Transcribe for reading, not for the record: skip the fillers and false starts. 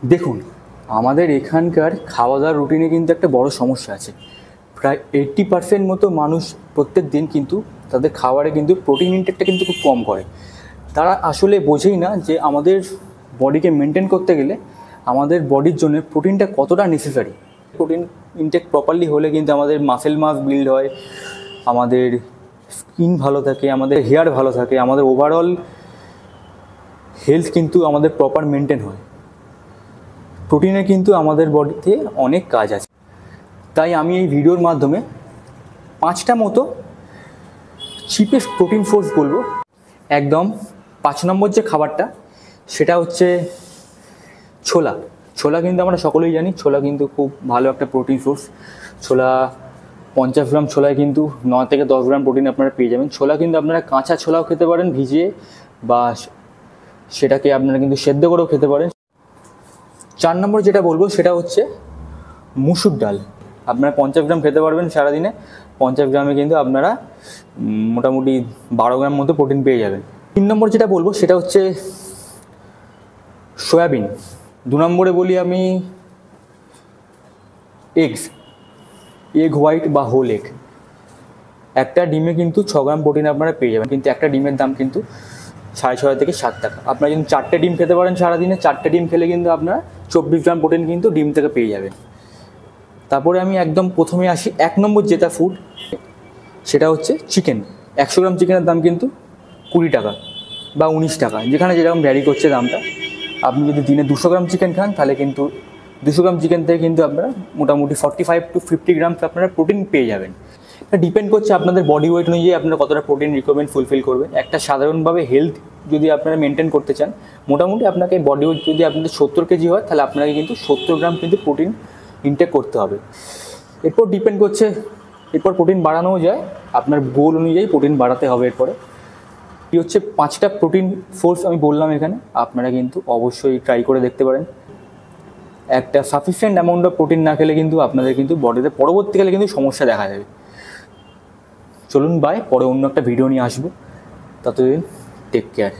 দেখুন, আমাদের এখানকার খাওয়া দাওয়ার রুটিনে কিন্তু একটা বড় সমস্যা আছে। প্রায় 80% মতো মানুষ প্রত্যেক দিন কিন্তু তাদের খাবারে কিন্তু প্রোটিন ইনটেকটা কিন্তু খুব কম করে। তারা আসলে বোঝেই না যে আমাদের বডিকে মেনটেন করতে গেলে আমাদের বডির জন্য প্রোটিনটা কতটা নেসেসারি। প্রোটিন ইনটেক প্রপারলি হলে কিন্তু আমাদের মাসেল মাস বিল্ড হয়, আমাদের স্কিন ভালো থাকে, আমাদের হেয়ার ভালো থাকে, আমাদের ওভারঅল হেলথ কিন্তু আমাদের প্রপার মেনটেন হয়। প্রোটিনের কিন্তু আমাদের বডিতে অনেক কাজ আছে। তাই আমি এই ভিডিওর মাধ্যমে 5টা মতো চিপেস্ট প্রোটিন সোর্স বলবো। একদম 5 নম্বর যে খাবারটা সেটা হচ্ছে ছোলা। ছোলা কিন্তু আমরা সকলেই জানি, ছোলা কিন্তু খুব ভালো একটা প্রোটিন সোর্স। ছোলা 50 গ্রাম ছোলায় কিন্তু 9 থেকে 10 গ্রাম প্রোটিন আপনারা পেয়ে যাবেন। ছোলা কিন্তু আপনারা কাঁচা ছোলাও খেতে পারেন ভিজিয়ে, বা সেটাকে আপনারা কিন্তু সেদ্ধ করেও খেতে পারেন। 4 নম্বর যেটা বলবো সেটা হচ্ছে মুসুর ডাল। আপনারা 50 গ্রাম খেতে পারবেন সারাদিনে। 50 গ্রামে কিন্তু আপনারা মোটামুটি 12 গ্রাম মতো প্রোটিন পেয়ে যাবেন। 3 নম্বর যেটা বলবো সেটা হচ্ছে সয়াবিন। 2 নম্বরে বলি আমি এগ হোয়াইট বা হোল এগ। একটা ডিমে কিন্তু 6 গ্রাম প্রোটিন আপনারা পেয়ে যাবেন, কিন্তু একটা ডিমের দাম কিন্তু 6.5 থেকে 7 টাকা। আপনারা যদি 4টে ডিম খেতে পারেন সারাদিনে, 4টে ডিম খেলে কিন্তু আপনারা 24 গ্রাম প্রোটিন কিন্তু ডিম থেকে পেয়ে যাবেন। তারপরে আমি একদম প্রথমে আসি 1 নম্বর যেটা ফুড, সেটা হচ্ছে চিকেন। 100 গ্রাম চিকেনের দাম কিন্তু 20 টাকা বা 19 টাকা, যেখানে যেরকম ভ্যারি করছে দামটা। আপনি যদি দিনে 200 গ্রাম চিকেন খান তাহলে কিন্তু 200 গ্রাম চিকেন থেকে কিন্তু আপনারা মোটামুটি 45 to 50 গ্রাম আপনারা প্রোটিন পেয়ে যাবেন। এটা ডিপেন্ড করছে আপনাদের বডি ওয়েট অনুযায়ী আপনারা কতটা প্রোটিন রিকোয়ারমেন্ট ফুলফিল করবেন। একটা সাধারণভাবে হেলথ যদি আপনারা মেনটেন করতে চান, মোটামুটি আপনাকে বডি ওয়েট যদি আপনাদের 70 কেজি হয় তাহলে আপনাকে কিন্তু 70 গ্রাম কিন্তু প্রোটিন ইনটেক করতে হবে। এরপর ডিপেন্ড করছে, এরপর প্রোটিন বাড়ানোও যায়, আপনার গোল অনুযায়ী প্রোটিন বাড়াতে হবে। এরপরে কি হচ্ছে 5টা প্রোটিন সোর্স আমি বললাম এখানে, আপনারা কিন্তু অবশ্যই ট্রাই করে দেখতে পারেন। একটা সাফিসিয়েন্ট অ্যামাউন্ট অফ প্রোটিন না খেলে কিন্তু আপনাদের কিন্তু বডিতে পরবর্তীকালে কিন্তু সমস্যা দেখা যাবে। চলুন বাই, পরে অন্য একটা ভিডিও নিয়ে আসবো। ততদিন টেক কেয়ার।